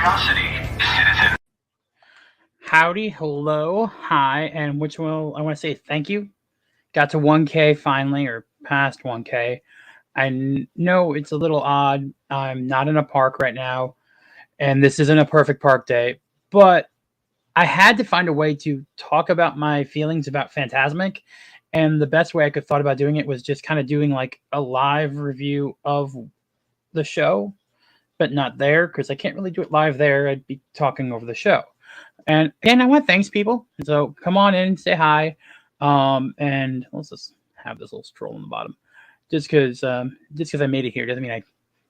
curiosity, citizen. Howdy, hello, hi, and which will I want to say thank you. Got to 1K finally, or past 1K. I know it's a little odd. I'm not in a park right now, and this isn't a perfect park day, but I had to find a way to talk about my feelings about Fantasmic, and the best way I could thought about doing it was just kind of doing like a live review of the show, but not there because I can't really do it live there. I'd be talking over the show. And again, I want to thanks people. So come on in, say hi, and let's just have this little stroll on the bottom. Just because I made it here doesn't mean I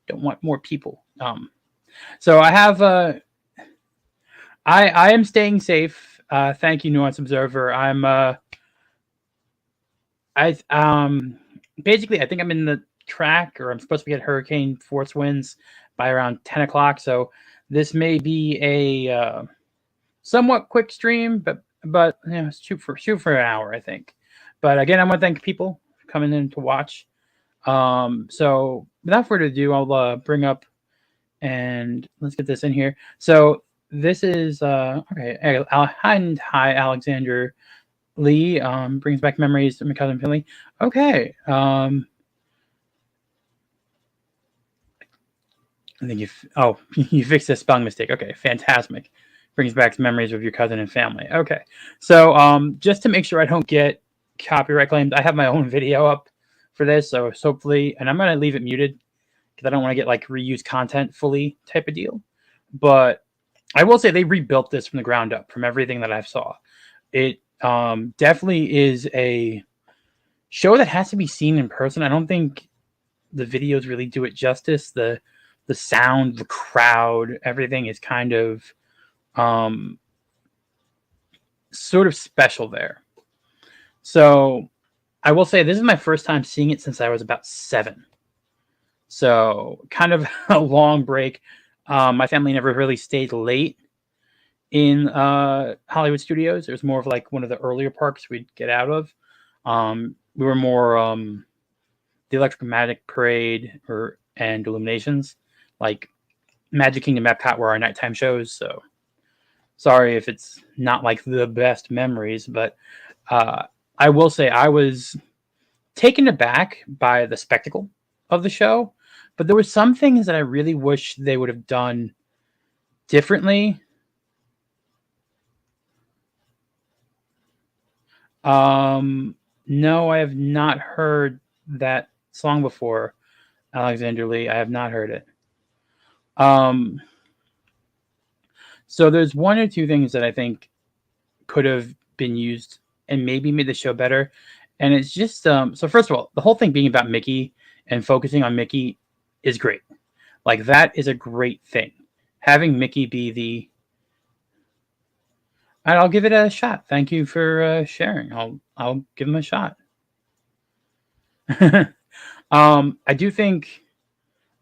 don't want more people. So I have I am staying safe. Thank you, Nuance Observer. I basically I think I'm in the track, or I'm supposed to get hurricane force winds by around 10 o'clock. So this may be a somewhat quick stream, but you know, shoot for an hour, I think. But again, I want to thank people for coming in to watch. So without further ado, I'll bring up and let's get this in here. So this is okay. Hi, Alexander Lee. Brings back memories of my cousin Philly. Okay. I think you fixed a spelling mistake. Okay, Fantasmic brings back memories of your cousin and family. Okay, so just to make sure I don't get copyright claimed, I have my own video up for this. So hopefully, and I'm gonna leave it muted because I don't want to get like reused content fully type of deal. But I will say they rebuilt this from the ground up from everything that I saw. It definitely is a show that has to be seen in person. I don't think the videos really do it justice. The sound, the crowd, everything is kind of sort of special there. So I will say this is my first time seeing it since I was about 7. So kind of a long break. My family never really stayed late in Hollywood Studios. It was more of like one of the earlier parks we'd get out of. We were more the Electric Magic Parade and Illuminations. Like Magic Kingdom Epcot were our nighttime shows. So sorry if it's not like the best memories, but I will say I was taken aback by the spectacle of the show, but there were some things that I really wish they would have done differently. No, I have not heard that song before, Alexander Lee. I have not heard it. So there's one or two things that I think could have been used and maybe made the show better. And it's just so first of all, the whole thing being about Mickey and focusing on Mickey is great. Like that is a great thing. Having Mickey be the and I'll give it a shot. Thank you for sharing. I'll give him a shot. I do think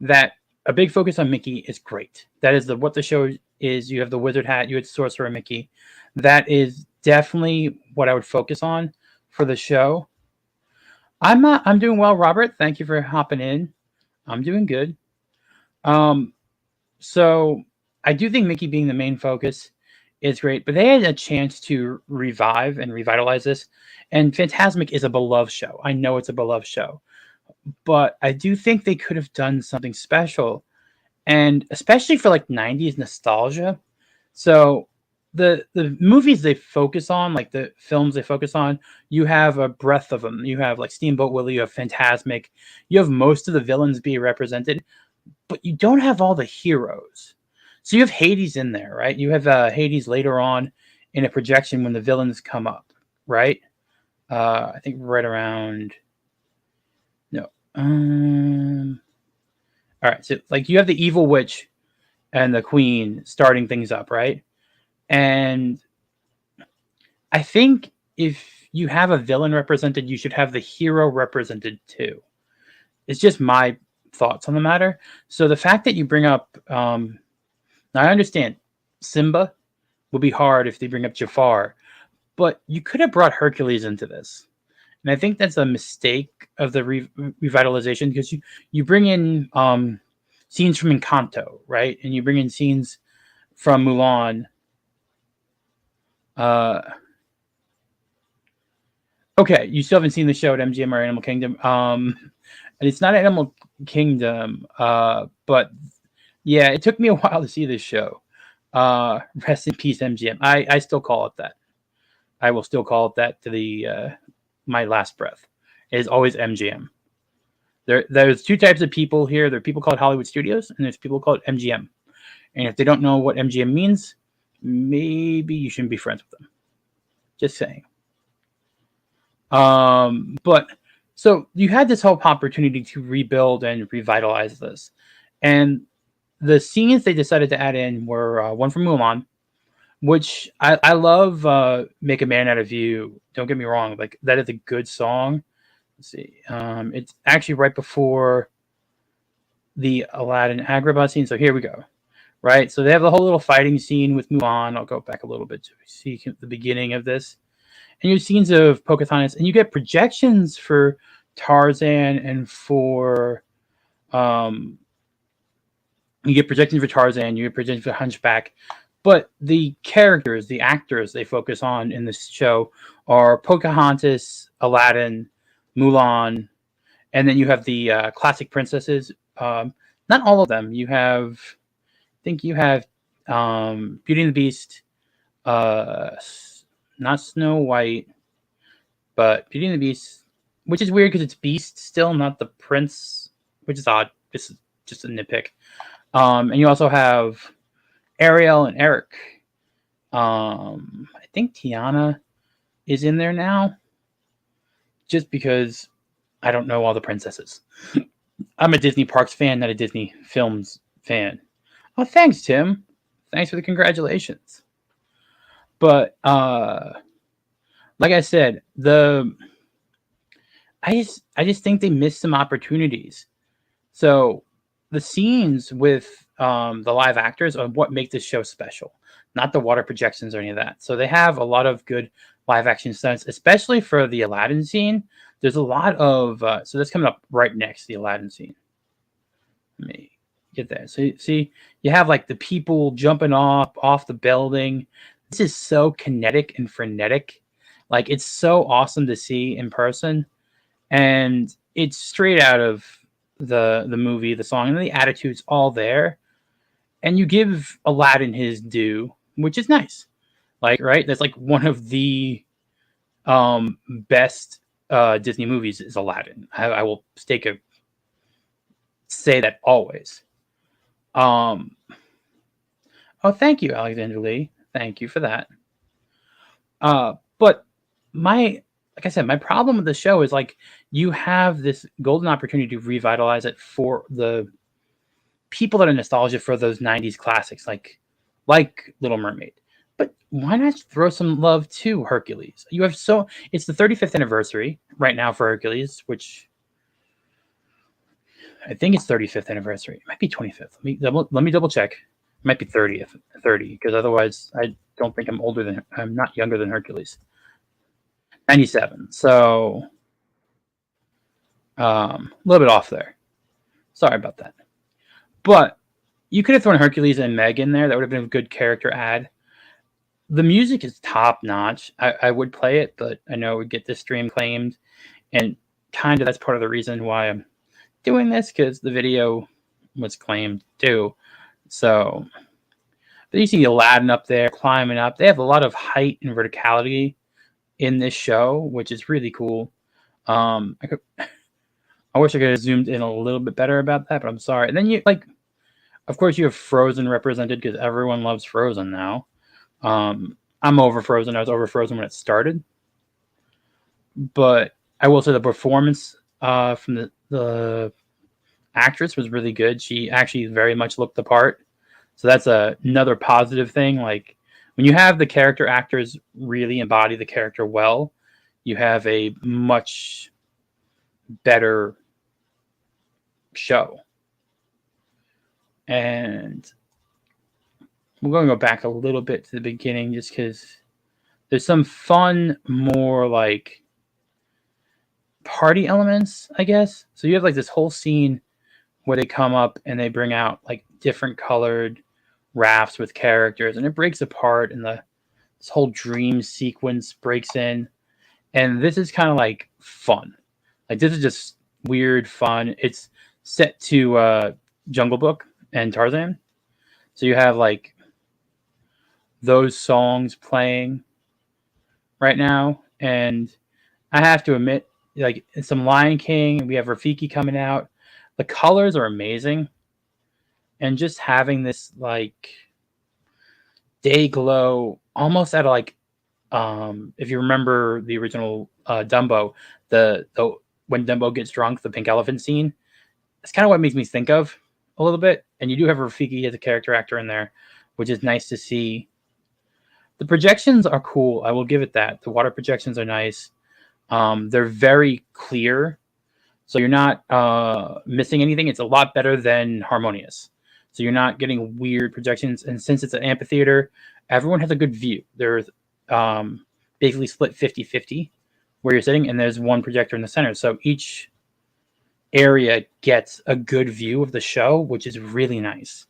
that a big focus on Mickey is great. That is what the show is. You have the wizard hat, you had Sorcerer Mickey. That is definitely what I would focus on for the show. I'm doing well, Robert. Thank you for hopping in. I'm doing good. So I do think Mickey being the main focus is great, but they had a chance to revive and revitalize this. And Fantasmic is a beloved show. I know it's a beloved show, but I do think they could have done something special, and especially for like 90s nostalgia. So the movies they focus on, like the films they focus on, you have a breadth of them. You have like Steamboat Willie, you have Fantasmic, you have most of the villains be represented, but you don't have all the heroes. So you have Hades in there, right? You have Hades later on in a projection when the villains come up, right? I think right around no. All right, so like you have the evil witch and the queen starting things up, right? And I think if you have a villain represented, you should have the hero represented too. It's just my thoughts on the matter. So the fact that you bring up, now I understand Simba would be hard if they bring up Jafar, but you could have brought Hercules into this. And I think that's a mistake of the revitalization because you bring in scenes from Encanto, right? And you bring in scenes from Mulan. Uh, okay, you still haven't seen the show at MGM or Animal Kingdom. And it's not Animal Kingdom. But yeah, it took me a while to see this show. Rest in peace, MGM. I still call it that. I will still call it that to the my last breath. It is always MGM. There's two types of people here. There are people called Hollywood Studios, and there's people called MGM. And if they don't know what MGM means, maybe you shouldn't be friends with them. Just saying. But so you had this whole opportunity to rebuild and revitalize this, and the scenes they decided to add in were one from Mulan, which I love. Make a Man Out of You. Don't get me wrong, like that is a good song. Let's see. It's actually right before the Aladdin Agrabah scene. So here we go. Right. So they have the whole little fighting scene with Mulan. I'll go back a little bit to see the beginning of this. And you have scenes of Pocahontas, and you get projections for Tarzan and for you get projections for Tarzan, you get projections for Hunchback, but the characters, the actors they focus on in this show are Pocahontas, Aladdin, Mulan, and then you have the classic princesses. Not all of them. You have, I think you have Beauty and the Beast, uh, not Snow White, but Beauty and the Beast, which is weird because it's Beast still, not the Prince, which is odd. This is just a nitpick. And you also have Ariel and Eric. I think Tiana is in there now, just because I don't know all the princesses. I'm a Disney Parks fan, not a Disney Films fan. Oh, thanks, Tim. Thanks for the congratulations. But like I said, I just think they missed some opportunities. So the scenes with the live actors are what make this show special, not the water projections or any of that. So they have a lot of good live action stunts, especially for the Aladdin scene. There's a lot of so that's coming up right next, the Aladdin scene. Let me get there. So see, you have like the people jumping off the building. This is so kinetic and frenetic. Like it's so awesome to see in person, and it's straight out of the movie, the song, and the attitude's all there. And you give Aladdin his due, which is nice. Like, right? That's like one of the best Disney movies is Aladdin. I will say that always. Um, oh, thank you, Alexander Lee. Thank you for that. But like I said, my problem with the show is like you have this golden opportunity to revitalize it for the people that are nostalgic for those 90s classics like Little Mermaid. But why not throw some love to Hercules? You have it's the 35th anniversary right now for Hercules, which I think it's 35th anniversary. It might be 25th. Let me double check. It might be 30 because otherwise I don't think I'm not younger than Hercules. 97. So a little bit off there. Sorry about that. But you could have thrown Hercules and Meg in there. That would have been a good character add. The music is top notch. I would play it, but I know it would get this stream claimed. And kind of that's part of the reason why I'm doing this, because the video was claimed too. So, but you see Aladdin up there climbing up. They have a lot of height and verticality in this show, which is really cool. I wish I could have zoomed in a little bit better about that, but I'm sorry. And then of course, you have Frozen represented because everyone loves Frozen now. I'm over Frozen. I was over Frozen when it started, but I will say the performance from the actress was really good. She actually very much looked the part, so that's another positive thing. Like when you have the character actors really embody the character well, you have a much better show. And we're going to go back a little bit to the beginning just because there's some fun, more like party elements, I guess. So you have like this whole scene where they come up and they bring out like different colored rafts with characters, and it breaks apart, and this whole dream sequence breaks in, and this is kind of like fun. Like this is just weird fun. It's set to Jungle Book and Tarzan, so you have like those songs playing right now, and I have to admit, like some Lion King, we have Rafiki coming out. The colors are amazing, and just having this like day glow, almost at like if you remember the original Dumbo, the when Dumbo gets drunk, the pink elephant scene. That's kind of what it makes me think of a little bit. And you do have Rafiki as a character actor in there, which is nice to see. The projections are cool. I will give it that. The water projections are nice. They're very clear, so you're not missing anything. It's a lot better than Harmonious. So you're not getting weird projections. And since it's an amphitheater, everyone has a good view. There's basically split 50-50 where you're sitting, and there's one projector in the center. So each area gets a good view of the show, which is really nice.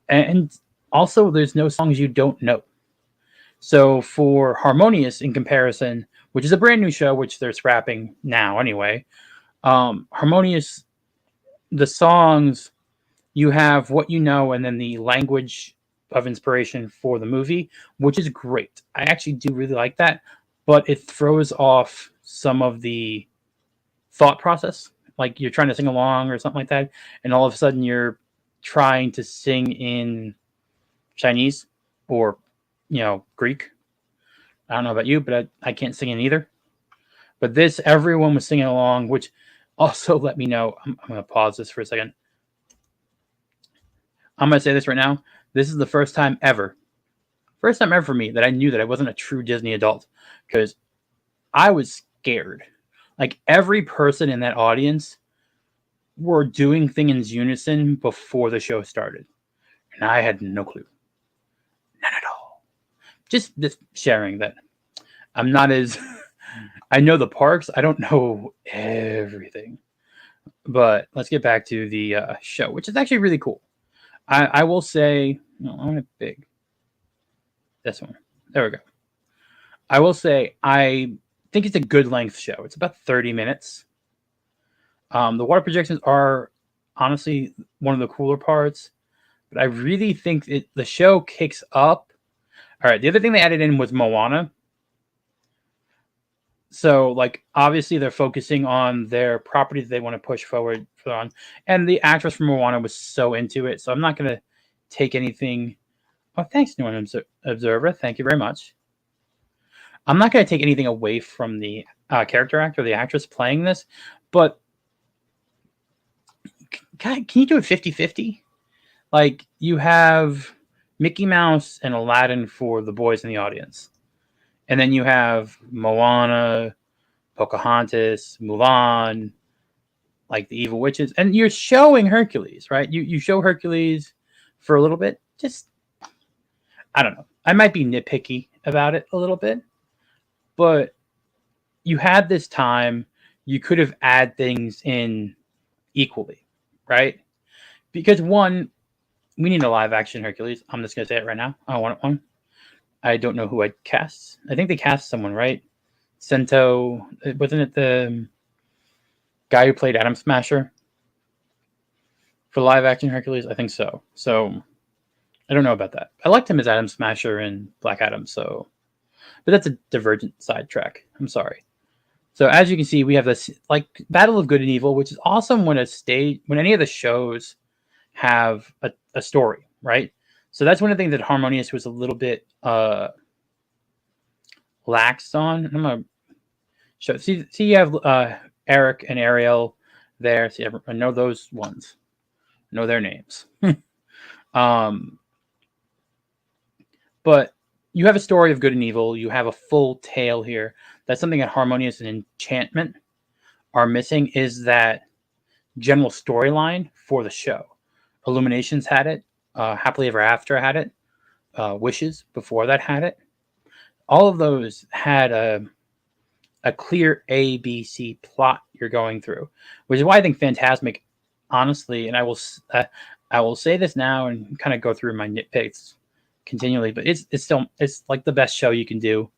And also, there's no songs you don't know. So for Harmonious, in comparison, which is a brand new show, which they're scrapping now anyway, Harmonious, the songs, you have what you know, and then the language of inspiration for the movie, which is great. I actually do really like that, but it throws off some of the thought process. Like you're trying to sing along or something like that, and all of a sudden you're trying to sing in Chinese or Greek. I don't know about you, but I can't sing in either. But this, everyone was singing along, which also let me know. I'm going to pause this for a second. I'm going to say this right now. This is the first time ever for me that I knew that I wasn't a true Disney adult, because I was scared. Like every person in that audience were doing things in unison before the show started, and I had no clue, none at all. Just sharing that I'm not as I know the parks. I don't know everything, but let's get back to the show, which is actually really cool. I will say, no, I'm gonna big this one. There we go. I will say I think it's a good length show. It's about 30 minutes. The water projections are honestly one of the cooler parts, but I really think the show kicks up. All right, the other thing they added in was Moana. So, like, obviously they're focusing on their properties they want to push forward on, and the actress from Moana was so into it. So I'm not gonna take anything. Oh, thanks, New One Observer. Thank you very much. I'm not gonna take anything away from the character actor, the actress playing this, but can you do it 50-50? Like, you have Mickey Mouse and Aladdin for the boys in the audience, and then you have Moana, Pocahontas, Mulan, like the evil witches, and you're showing Hercules, right? You show Hercules for a little bit. Just, I don't know. I might be nitpicky about it a little bit, but you had this time. You could have add things in equally, right? Because one, we need a live action Hercules. I'm just gonna say it right now. I want one. I don't know who I'd cast. I think they cast someone, right? Sento, wasn't it the guy who played Adam Smasher for live action Hercules? I think so. So I don't know about that. I liked him as Adam Smasher in Black Adam, so, but that's a divergent sidetrack. I'm sorry. So as you can see, we have this like Battle of Good and Evil, which is awesome when any of the shows have a story, right? So that's one of the things that Harmonious was a little bit lax on. I'm gonna show. See, you have Eric and Ariel there. See, I know those ones. I know their names. But you have a story of good and evil. You have a full tale here. That's something that Harmonious and Enchantment are missing, is that general storyline for the show. Illuminations had it. Happily Ever After had it. Wishes before that had it. All of those had a clear A, B, C plot you're going through, which is why I think Fantasmic, honestly, and I will say this now and kind of go through my nitpicks continually, but it's like the best show you can do.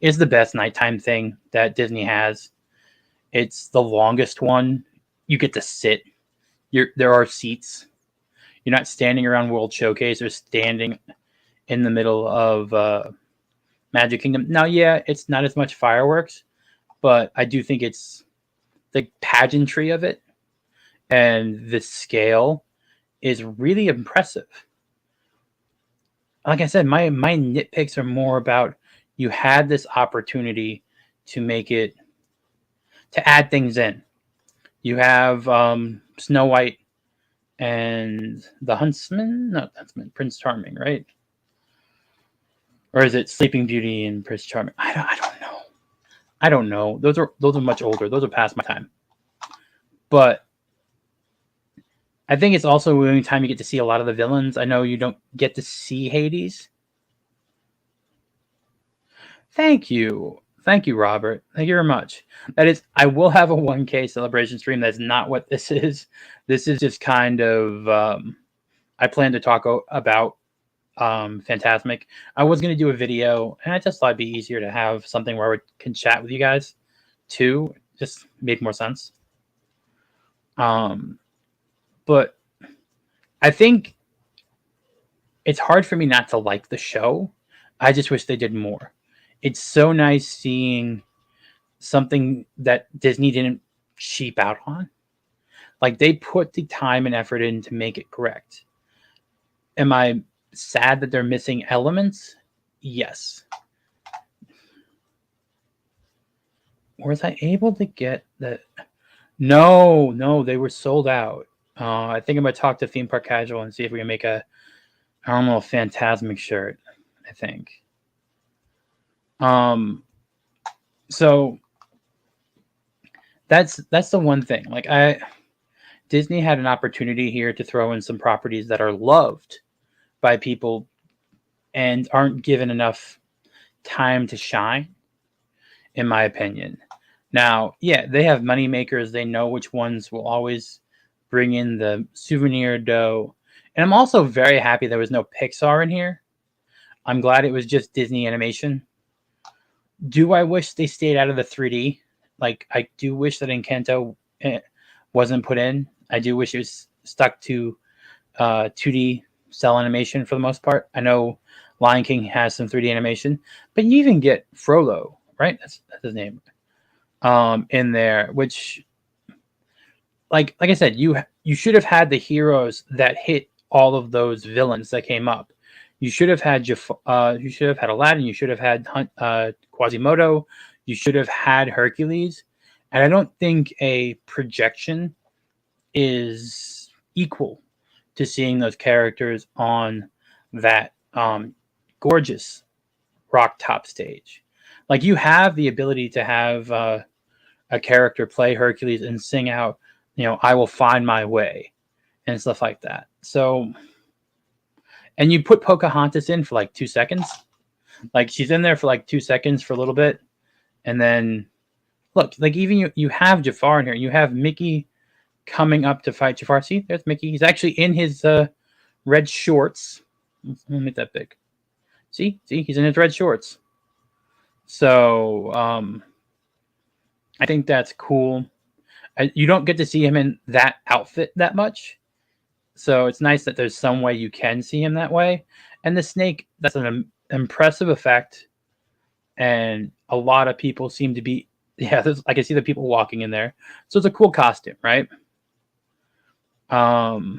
It's the best nighttime thing that Disney has. It's the longest one. You get to sit. There are seats. You're not standing around World Showcase or standing in the middle of Magic Kingdom. Now, yeah, it's not as much fireworks, but I do think it's the pageantry of it and the scale is really impressive. Like I said, my nitpicks are more about you had this opportunity to make it to add things in. You have Snow White and the Huntsman, not Huntsman, Prince Charming, right? Or is it Sleeping Beauty and Prince Charming? I don't know. I don't know. Those are much older. Those are past my time. But I think it's also the only time you get to see a lot of the villains. I know you don't get to see Hades. Thank you. Thank you, Robert. Thank you very much. That is, I will have a 1K celebration stream. That's not what this is. This is just kind of, I plan to talk about Fantasmic. I was going to do a video, and I just thought it'd be easier to have something where we can chat with you guys too. Just make more sense. But I think it's hard for me not to like the show. I just wish they did more. It's so nice seeing something that Disney didn't cheap out on. Like they put the time and effort in to make it correct. Am I sad that they're missing elements? Yes. Was I able to get that? No, they were sold out. I think I'm gonna talk to Theme Park Casual and see if we can make a, I don't know, Fantasmic shirt. I think. So that's the one thing. Like Disney had an opportunity here to throw in some properties that are loved by people and aren't given enough time to shine, in my opinion. Now, yeah, they have money makers. They know which ones will always bring in the souvenir dough. And I'm also very happy there was no Pixar in here. I'm glad it was just Disney animation. Do I wish they stayed out of the 3D? Like, I do wish that Encanto wasn't put in. I do wish it was stuck to 2D cell animation for the most part. I know Lion King has some 3D animation, but you even get Frollo, right? That's his name. In there, which, like I said, you should have had the heroes that hit all of those villains that came up. You should have had you should have had Aladdin. You should have had Quasimodo. You should have had Hercules. And I don't think a projection is equal to seeing those characters on that gorgeous rock top stage. Like you have the ability to have a character play Hercules and sing out, I will find my way and stuff like that. So, and you put Pocahontas in for like 2 seconds. Like she's in there for like 2 seconds for a little bit. And then look, like even you have Jafar in here. You have Mickey coming up to fight Jafar. See, there's Mickey. He's actually in his red shorts. Let me make that big. See, he's in his red shorts. So I think that's cool. You don't get to see him in that outfit that much. So it's nice that there's some way you can see him that way. And the snake, that's an impressive effect. And a lot of people seem to be, I can see the people walking in there. So it's a cool costume, right? Let's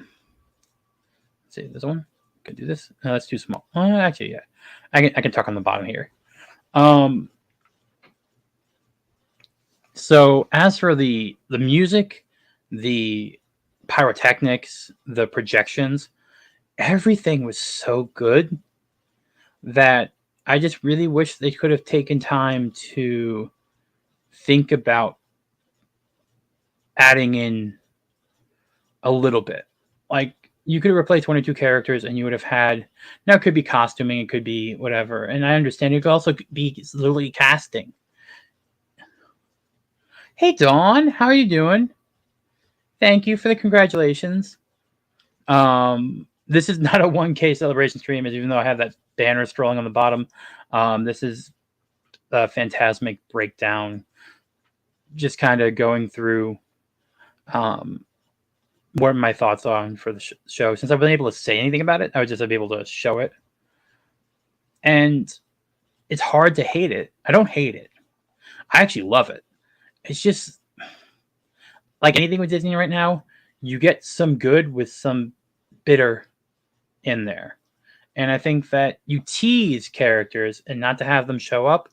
see, this one. Can do this. No, that's too small. Actually, yeah. I can talk on the bottom here. So as for the music, the pyrotechnics, the projections, everything was so good that I just really wish they could have taken time to think about adding in a little bit. Like you could have replaced 1 or 2 characters and you would have had, now it could be costuming, it could be whatever. And I understand it could also be literally casting. Hey Dawn, how are you doing? Thank you for the congratulations. This is not a 1K celebration stream, even though I have that banner scrolling on the bottom. This is a Fantasmic breakdown, just kind of going through um, what my thoughts on for the show. Since I've been able to say anything about it, I would just be able to show it. And it's hard to hate it. I don't hate it. I actually love it. It's just like anything with Disney right now, you get some good with some bitter in there. And I think that you tease characters and not to have them show up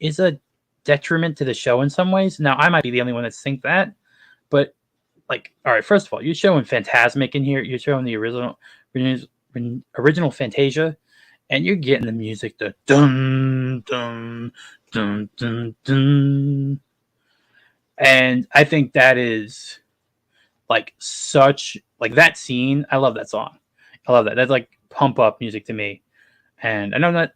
is a detriment to the show in some ways. Now, I might be the only one that thinks that, but like, all right, first of all, you're showing Fantasmic in here. You're showing the original Fantasia, and you're getting the music, the dun dun dun dun dun. And I think that is like such like that scene. I love that song. I love that. That's like pump up music to me. And I know that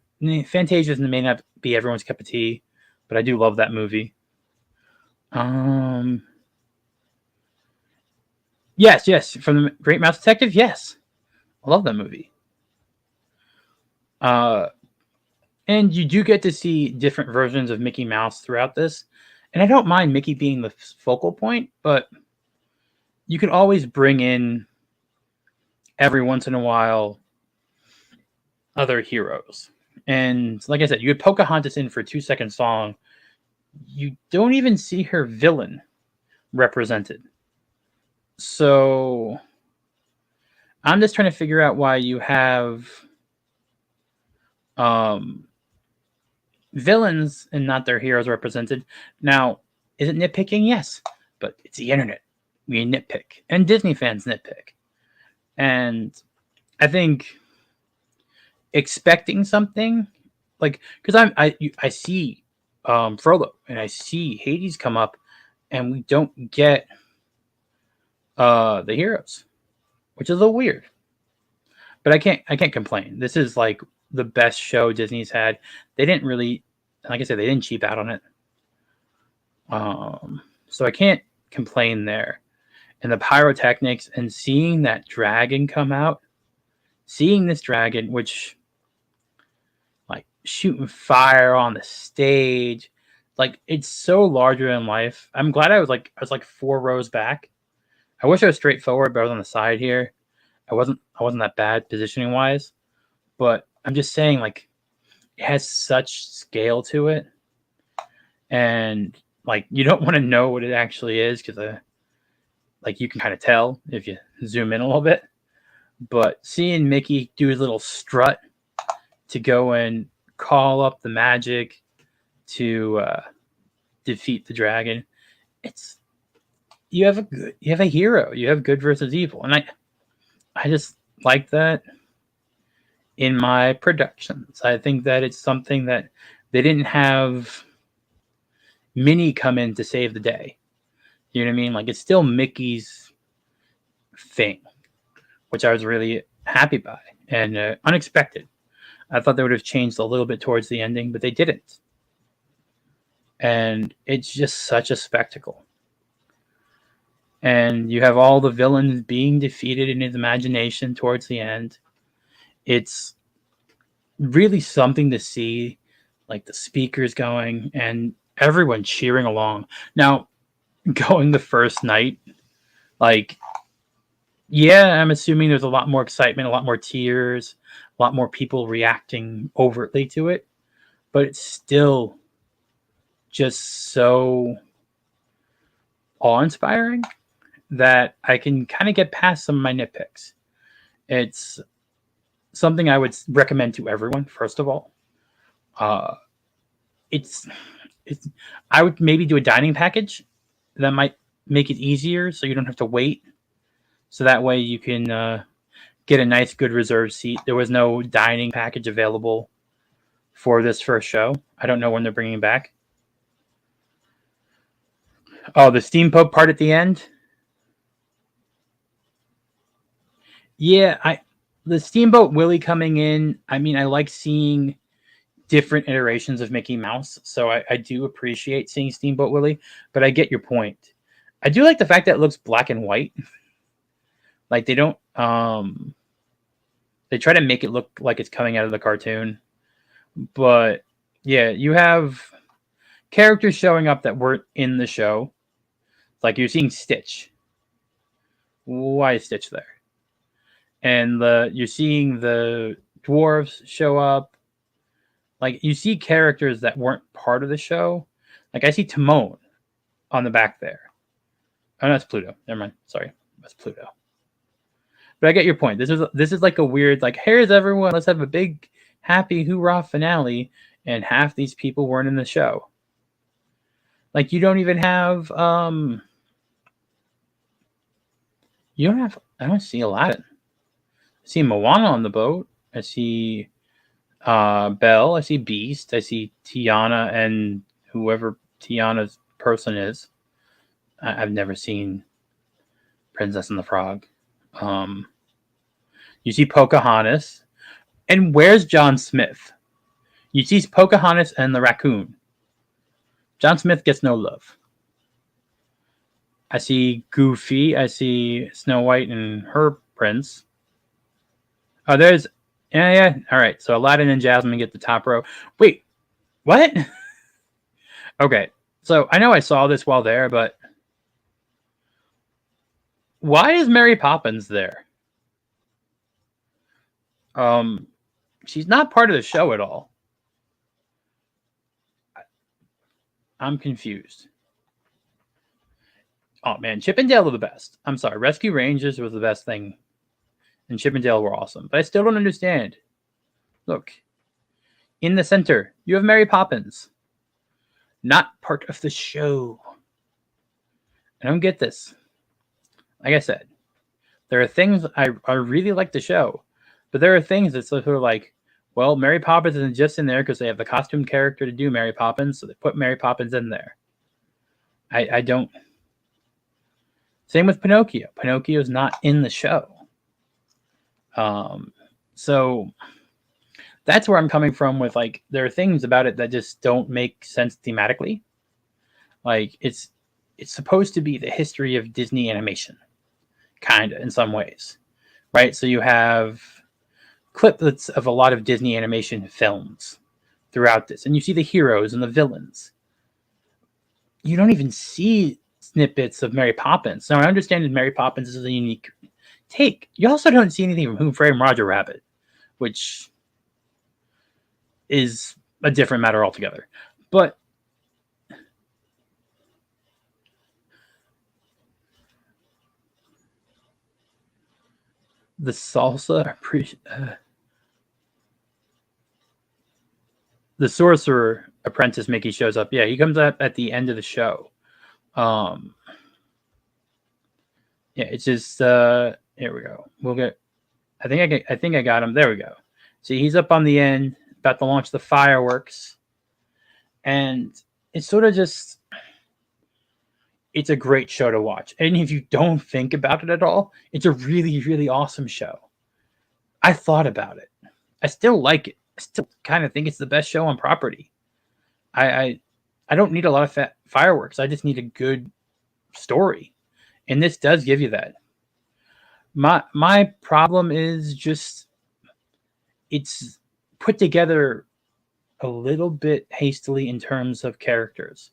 Fantasia may not be everyone's cup of tea, but I do love that movie. Yes, from the Great Mouse Detective. Yes, I love that movie. And you do get to see different versions of Mickey Mouse throughout this, and I don't mind Mickey being the focal point, but you can always bring in every once in a while other heroes. And like I said, you had Pocahontas in for a 2-second song. You don't even see her villain represented. So I'm just trying to figure out why you have villains and not their heroes represented. Now, is it nitpicking? Yes, but it's the internet. We nitpick, and Disney fans nitpick. And I think expecting something like because I see Frollo and I see Hades come up, and we don't get the heroes, which is a little weird. But I can't complain. This is like the best show Disney's had. They didn't really, like I said, they didn't cheap out on it. So I can't complain there. And the pyrotechnics and seeing that dragon come out, seeing this dragon, which like shooting fire on the stage, like it's so larger than life. I'm glad I was like 4 rows back. I wish I was straightforward, but I was on the side here. I wasn't that bad positioning wise, but I'm just saying like it has such scale to it, and like you don't want to know what it actually is because like you can kind of tell if you zoom in a little bit. But seeing Mickey do his little strut to go and call up the magic to defeat the dragon, it's you have a hero. You have good versus evil, and I just like that in my productions. I think that it's something that they didn't have Minnie come in to save the day. You know what I mean? Like it's still Mickey's thing, which I was really happy by and unexpected. I thought they would have changed a little bit towards the ending, but they didn't. And it's just such a spectacle. And you have all the villains being defeated in his imagination towards the end. It's really something to see, like the speakers going and everyone cheering along. Now, going the first night, like, yeah, I'm assuming there's a lot more excitement, a lot more tears, a lot more people reacting overtly to it, but it's still just so awe-inspiring that I can kind of get past some of my nitpicks. It's something I would recommend to everyone. First of all, it's I would maybe do a dining package that might make it easier, so you don't have to wait. So that way you can get a nice, good reserved seat. There was no dining package available for this first show. I don't know when they're bringing back. Oh, the steamboat part at the end. Yeah, the Steamboat Willie coming in. I mean, I like seeing different iterations of Mickey Mouse, so I do appreciate seeing Steamboat Willie. But I get your point. I do like the fact that it looks black and white. Like they don't. They try to make it look like it's coming out of the cartoon, but yeah, you have characters showing up that weren't in the show. Like you're seeing Stitch. Why is Stitch there? And you're seeing the dwarves show up. Like you see characters that weren't part of the show. Like I see Timon on the back there. Oh, no, that's Pluto. Never mind. Sorry, that's Pluto. But I get your point. This is like a weird like here's everyone. Let's have a big happy hoorah finale, and half these people weren't in the show. Like you don't even have you don't have. I don't see Aladdin. I see Moana on the boat. I see Belle. I see Beast. I see Tiana and whoever Tiana's person is. I've never seen Princess and the Frog. You see Pocahontas. And where's John Smith? You see Pocahontas and the raccoon. John Smith gets no love. I see Goofy. I see Snow White and her prince. Oh, there's... Yeah. All right, so Aladdin and Jasmine get the top row. Wait, what? Okay, so I know I saw this while there, but... Why is Mary Poppins there? She's not part of the show at all. I'm confused. Oh man, Chip and Dale are the best. I'm sorry, Rescue Rangers was the best thing, and Chip and Dale were awesome. But I still don't understand. Look, in the center, you have Mary Poppins, not part of the show. I don't get this. Like I said, there are things I really like the show, but there are things that sort of like, well, Mary Poppins isn't just in there because they have the costume character to do Mary Poppins, so they put Mary Poppins in there. I don't. Same with Pinocchio. Pinocchio's not in the show. So that's where I'm coming from with like there are things about it that just don't make sense thematically. Like it's supposed to be the history of Disney animation, kind of in some ways, right? So you have cliplets of a lot of Disney animation films throughout this, and you see the heroes and the villains. You don't even see snippets of Mary Poppins. Now I understand that Mary Poppins is a unique take. You also don't see anything from Who Framed Roger Rabbit, which is a different matter altogether. But the salsa, the sorcerer apprentice Mickey shows up. Yeah, he comes up at the end of the show. Yeah, it's just here we go. We'll get. I think I got him. There we go. See, he's up on the end, about to launch the fireworks, and it's sort of just. It's a great show to watch, and if you don't think about it at all, it's a really, really awesome show. I thought about it. I still like it. I still kind of think it's the best show on property. I don't need a lot of fireworks. I just need a good story, and this does give you that. My problem is just it's put together a little bit hastily in terms of characters.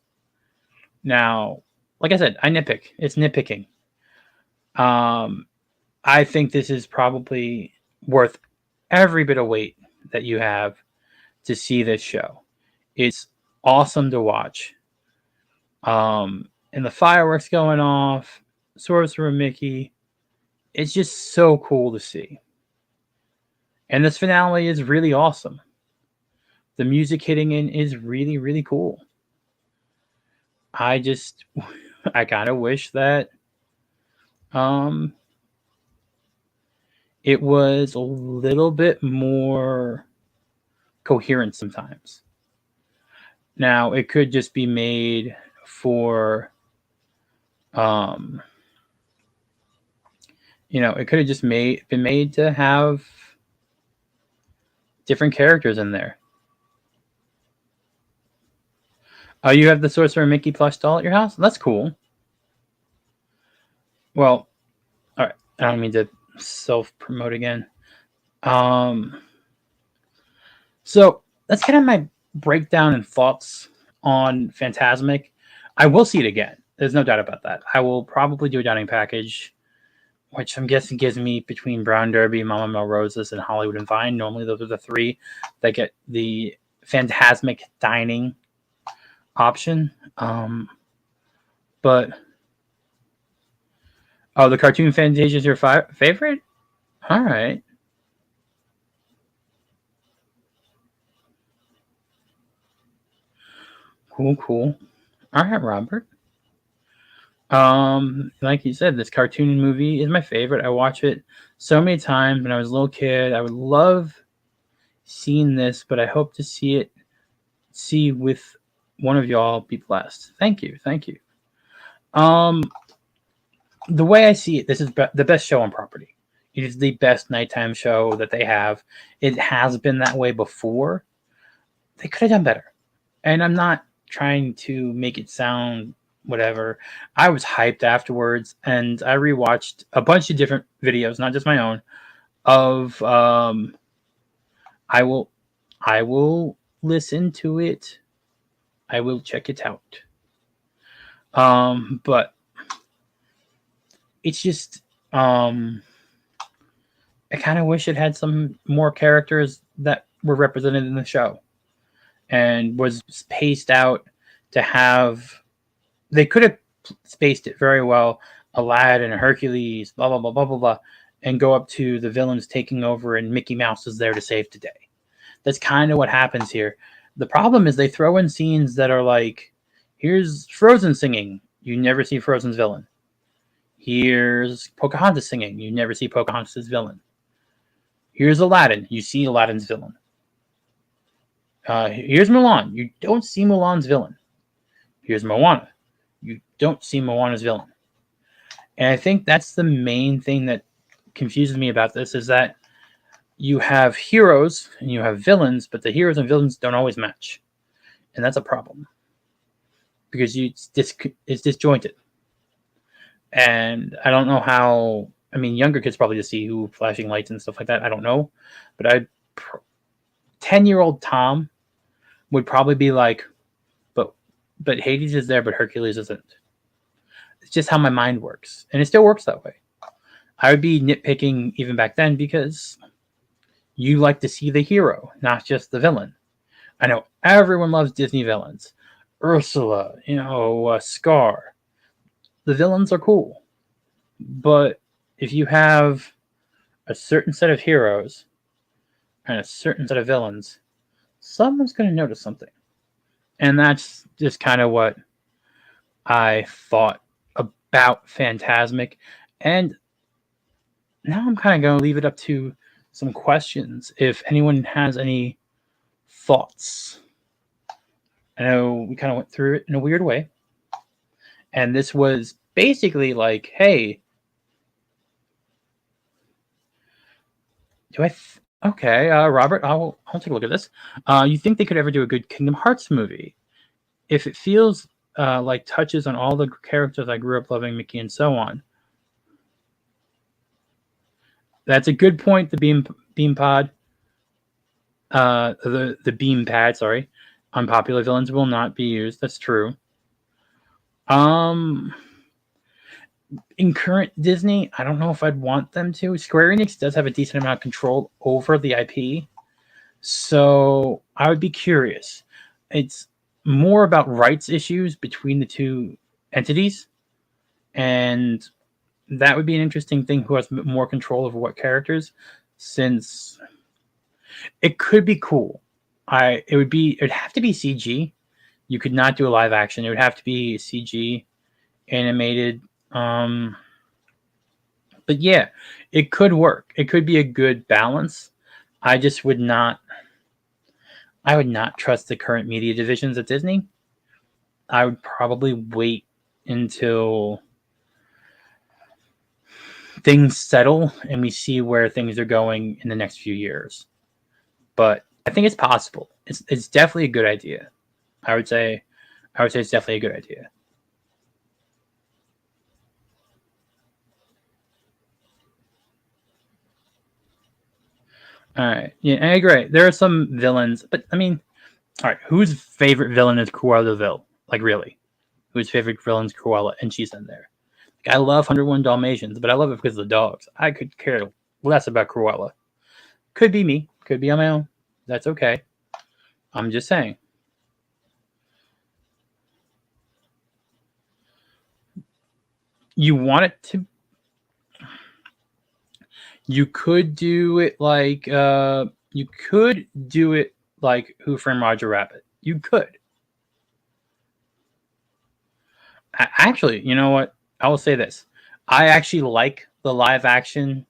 Now, like I said, I nitpick. It's nitpicking. I think this is probably worth every bit of weight that you have to see this show. It's awesome to watch. And the fireworks going off, Sorcerer Mickey. It's just so cool to see. And this finale is really awesome. The music hitting in is really, really cool. I kind of wish that it was a little bit more coherent sometimes. Now, it could just be made for it could have just been made to have different characters in there. Oh, you have the Sorcerer Mickey plush doll at your house? That's cool. Well, all right. I don't mean to self-promote again. So that's kind of my breakdown and thoughts on Fantasmic. I will see it again. There's no doubt about that. I will probably do a dining package, which I'm guessing gives me between Brown Derby, Mama Melroses, and Hollywood and Vine. Normally, those are the three that get the Fantasmic dining option. But oh, the cartoon Fantasia is your favorite? All right, cool. All right, Robert. Like you said, this cartoon movie is my favorite. I watch it so many times when I was a little kid. I would love seeing this, but I hope to see with one of y'all be blessed. Thank you. Um, the way I see it, this is the best show on property. It is the best nighttime show that they have. It has been that way before. They could have done better, and I'm not trying to make it sound whatever. I was hyped afterwards, and I rewatched a bunch of different videos, not just my own, of I will I will listen to it. I will check it out. But it's just I kind of wish it had some more characters that were represented in the show and was paced out to have. They could have spaced it very well. Aladdin, Hercules, blah blah blah blah blah blah, and go up to the villains taking over, and Mickey Mouse is there to save the day. That's kind of what happens here. The problem is they throw in scenes that are like, here's Frozen singing. You never see Frozen's villain. Here's Pocahontas singing. You never see Pocahontas' villain. Here's Aladdin. You see Aladdin's villain. Here's Mulan. You don't see Mulan's villain. Here's Moana. You don't see Moana's villain. And I think that's the main thing that confuses me about this is that you have heroes and you have villains, but the heroes and villains don't always match. And that's a problem. Because it's disjointed. And I don't know how. I mean, younger kids probably just see who flashing lights and stuff like that. I don't know, but 10-year-old Tom would probably be like, but Hades is there, but Hercules isn't. It's just how my mind works, and it still works that way. I would be nitpicking even back then because you like to see the hero, not just the villain. I know everyone loves Disney villains, Ursula, Scar. The villains are cool, but if you have a certain set of heroes and a certain set of villains, someone's going to notice something. And that's just kind of what I thought about Fantasmic. And now I'm kind of going to leave it up to some questions. If anyone has any thoughts, I know we kind of went through it in a weird way. And this was basically like, hey, okay, Robert, I'll take a look at this. You think they could ever do a good Kingdom Hearts movie? If it feels like touches on all the characters I grew up loving, Mickey and so on. That's a good point. The beam pod, the beam pad. Sorry, unpopular villains will not be used. That's true. In current Disney, I don't know if I'd want them to. Square Enix does have a decent amount of control over the IP, so I would be curious. It's more about rights issues between the two entities, and that would be an interesting thing. Who has more control over what characters? Since it could be cool. It'd have to be CG. You could not do a live action. It would have to be CG animated. But yeah, it could work. It could be a good balance. I just would not. I would not trust the current media divisions at Disney. I would probably wait until things settle and we see where things are going in the next few years. But I think it's possible. It's definitely a good idea. I would say it's definitely a good idea. All right. Yeah, I agree. There are some villains, but I mean, all right. Whose favorite villain is Cruella de Vil? Like, really? Whose favorite villain is Cruella? And she's in there. Like, I love 101 Dalmatians, but I love it because of the dogs. I could care less about Cruella. Could be me. Could be on my own. That's okay. I'm just saying. You want it to. You could do it like. You could do it like Who Framed Roger Rabbit. You could. Actually, you know what? I will say this. I actually like the live action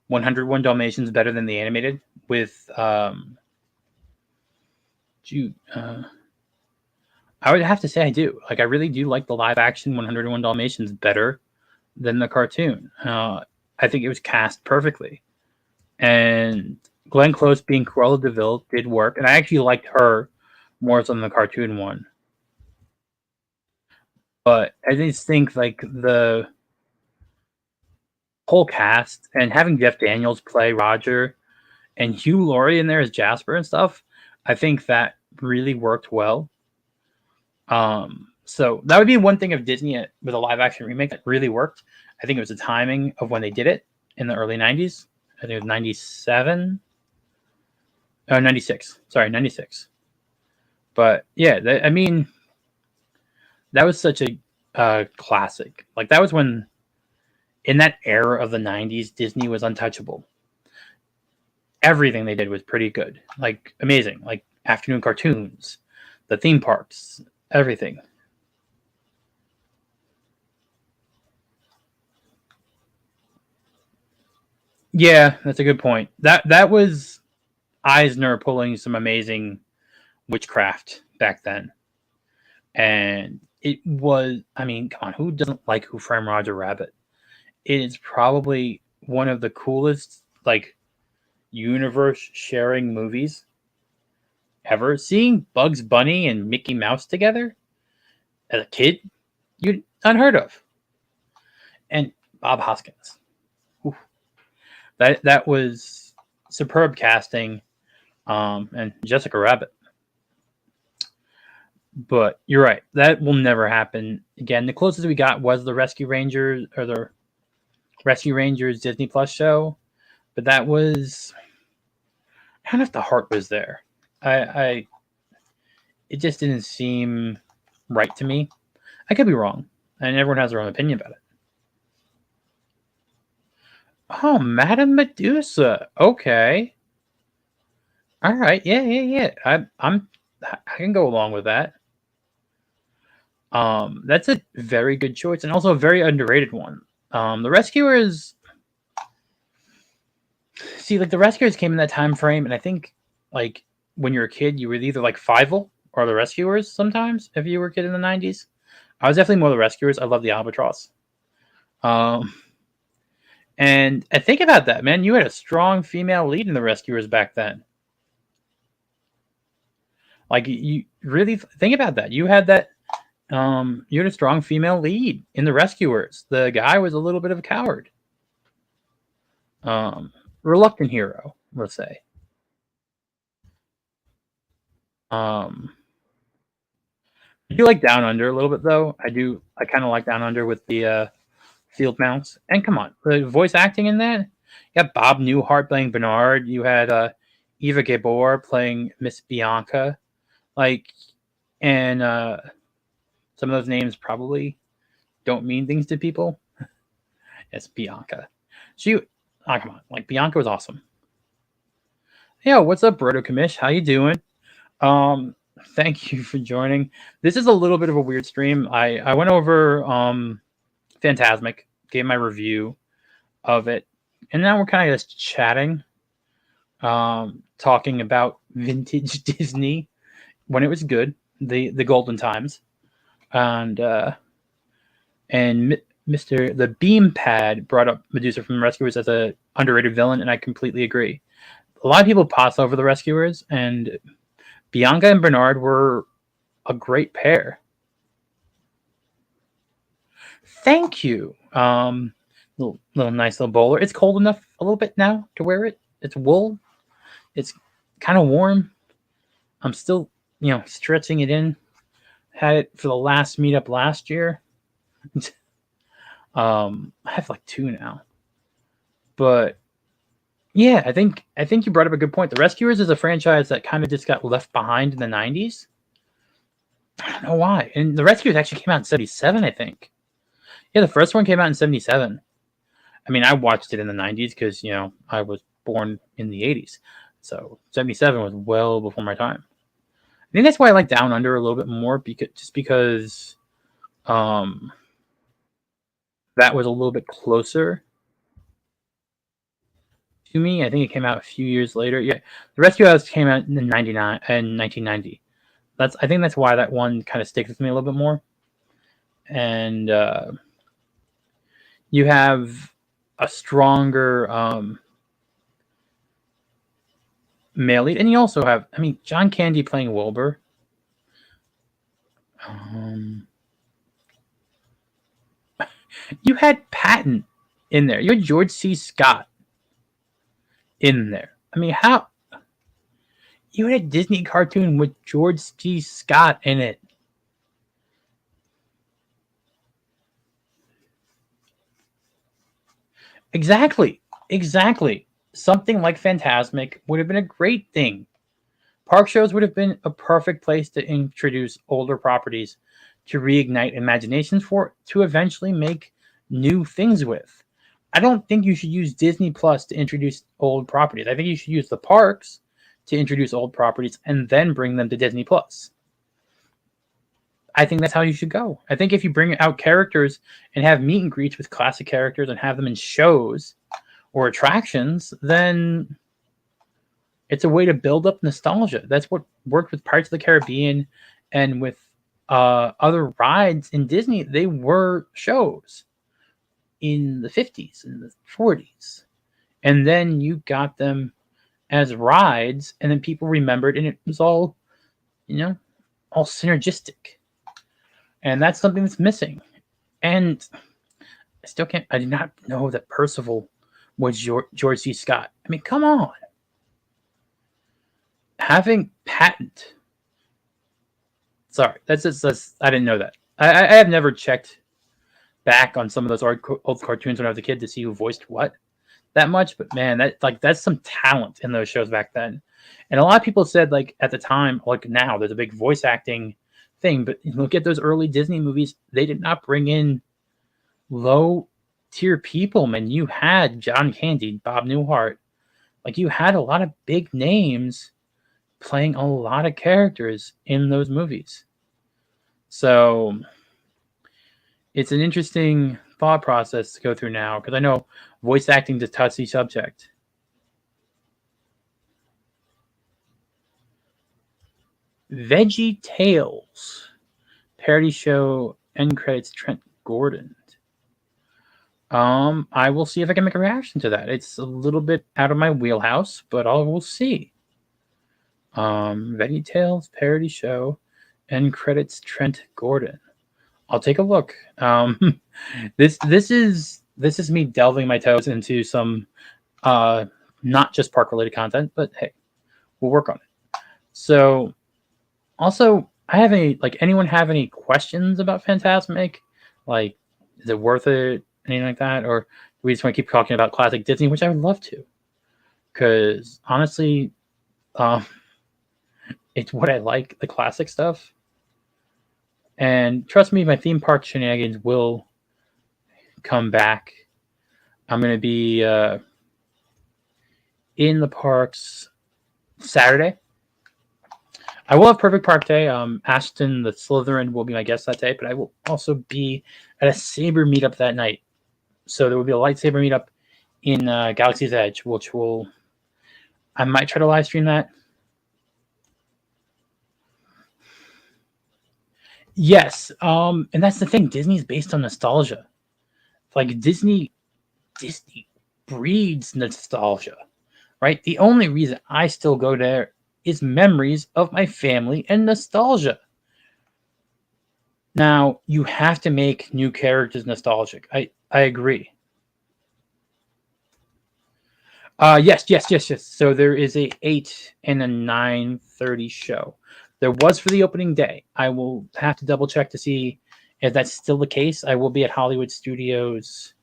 101 Dalmatians better than the animated with Jude. I would have to say I do. Like, I really do like the live action 101 Dalmatians better than the cartoon. I think it was cast perfectly. And Glenn Close being Cruella de Vil did work. And I actually liked her more than the cartoon one. But I just think, like, the whole cast and having Jeff Daniels play Roger and Hugh Laurie in there as Jasper and stuff, I think that really worked well. So that would be one thing of Disney with a live action remake that really worked. I think it was the timing of when they did it in the early 90s. I think it was 97. Oh, 96. Sorry, 96. But yeah, I mean, that was such a classic. Like, that was when, in that era of the 90s, Disney was untouchable. Everything they did was pretty good. Like, amazing. Like, afternoon cartoons, the theme parks, everything. Yeah, that's a good point. That was Eisner pulling some amazing witchcraft back then. And it was, I mean, come on, who doesn't like Who Framed Roger Rabbit? It is probably one of the coolest, like, universe sharing movies ever. Seeing Bugs Bunny and Mickey Mouse together as a kid, you unheard of. And Bob Hoskins. Oof. That was superb casting. And Jessica Rabbit. But you're right. That will never happen again. The closest we got was the Rescue Rangers or the Rescue Rangers Disney Plus show, but that was, I don't know if the heart was there. I it just didn't seem right to me. I could be wrong, and everyone has their own opinion about it. Oh, Madame Medusa. Okay. All right. Yeah, yeah, yeah. I can go along with that. That's a very good choice and also a very underrated one. The Rescuers, see, like, the Rescuers came in that time frame, and I think, like, when you're a kid, you were either like Fievel or the Rescuers sometimes if you were a kid in the 90s. I was definitely more the Rescuers. I love the Albatross. Um, and I think about that, man. You had a strong female lead in the Rescuers back then. Like, you really think about that. You had that. You had a strong female lead in the Rescuers. The guy was a little bit of a coward. Reluctant hero, let's say. Um, I do like Down Under a little bit, though. I do. I kind of like Down Under with the field mounts. And come on, the voice acting in that. You got Bob Newhart playing Bernard. You had Eva Gabor playing Miss Bianca. Like, and some of those names probably don't mean things to people. It's Bianca. She, oh, come on, like, Bianca was awesome. Yo, what's up, Brodo Commish? How you doing? Um, Thank you for joining. This is a little bit of a weird stream. I went over Fantasmic, gave my review of it, and now we're kind of just chatting, talking about vintage Disney when it was good, the golden times, and Mr. the Beam Pad brought up Medusa from the Rescuers as a underrated villain, and I completely agree. A lot of people pass over the Rescuers, and Bianca and Bernard were a great pair. Thank you. Little nice little bowler. It's cold enough a little bit now to wear it. It's wool. It's kind of warm. I'm still, stretching it in. Had it for the last meetup last year. I have like 2 now. But yeah, I think you brought up a good point. The Rescuers is a franchise that kind of just got left behind in the 90s. I don't know why. And the Rescuers actually came out in 77, I think. Yeah, the first one came out in 77. I mean, I watched it in the 90s because, I was born in the 80s. So 77 was well before my time. I think that's why I like Down Under a little bit more, because um, that was a little bit closer to me. I think it came out a few years later. Yeah, The Rescue House came out in 99 and 1990. I think that's why that one kind of sticks with me a little bit more. And you have a stronger male lead, and you also have, John Candy playing Wilbur. You had Patton in there. You had George C. Scott in there. How you had a Disney cartoon with George C. Scott in it? Exactly. Something like Fantasmic would have been a great thing. Park shows would have been a perfect place to introduce older properties, to reignite imaginations to eventually make new things with. I don't think you should use Disney Plus to introduce old properties. I think you should use the parks to introduce old properties and then bring them to Disney Plus. I think that's how you should go. I think if you bring out characters and have meet and greets with classic characters and have them in shows or attractions, then it's a way to build up nostalgia. That's what worked with Pirates of the Caribbean and with other rides in Disney. They were shows in the 50s and the 40s. And then you got them as rides, and then people remembered, and it was all, all synergistic. And that's something that's missing. And I did not know that Percival was George C. Scott. Come on. Having Patent. Sorry, that's I didn't know that. I have never checked back on some of those old cartoons when I was a kid to see who voiced what that much, but man, that's some talent in those shows back then. And a lot of people said, like, at the time, like now, there's a big voice acting thing, but look at those early Disney movies. They did not bring in low tier people, man. You had John Candy, Bob Newhart, like you had a lot of big names playing a lot of characters in those movies. So it's an interesting thought process to go through now, because I know voice acting is a touchy subject. Veggie Tales parody show end credits Trent Gordon. I will see if I can make a reaction to that. It's a little bit out of my wheelhouse, but I will see. Veggie Tales parody show end credits Trent Gordon. I'll take a look. This is me delving my toes into some not just park related content, but hey, we'll work on it. So also, anyone have any questions about Fantasmic? Like, is it worth it? Anything like that? Or do we just want to keep talking about classic Disney, which I would love to? Because honestly, it's what I like, the classic stuff. And trust me, my theme park shenanigans will come back. I'm going to be in the parks Saturday. I will have Perfect Park Day. Ashton the Slytherin will be my guest that day, but I will also be at a Saber meetup that night. So there will be a lightsaber meetup in Galaxy's Edge, which I might try to live stream that. Yes, and that's the thing. Disney's based on nostalgia. Like Disney breeds nostalgia, right? The only reason I still go there is memories of my family and nostalgia. Now, you have to make new characters nostalgic. I agree. Yes. So there is a 8 and a 9:30 show. There was for the opening day. I will have to double check to see if that's still the case. I will be at Hollywood Studios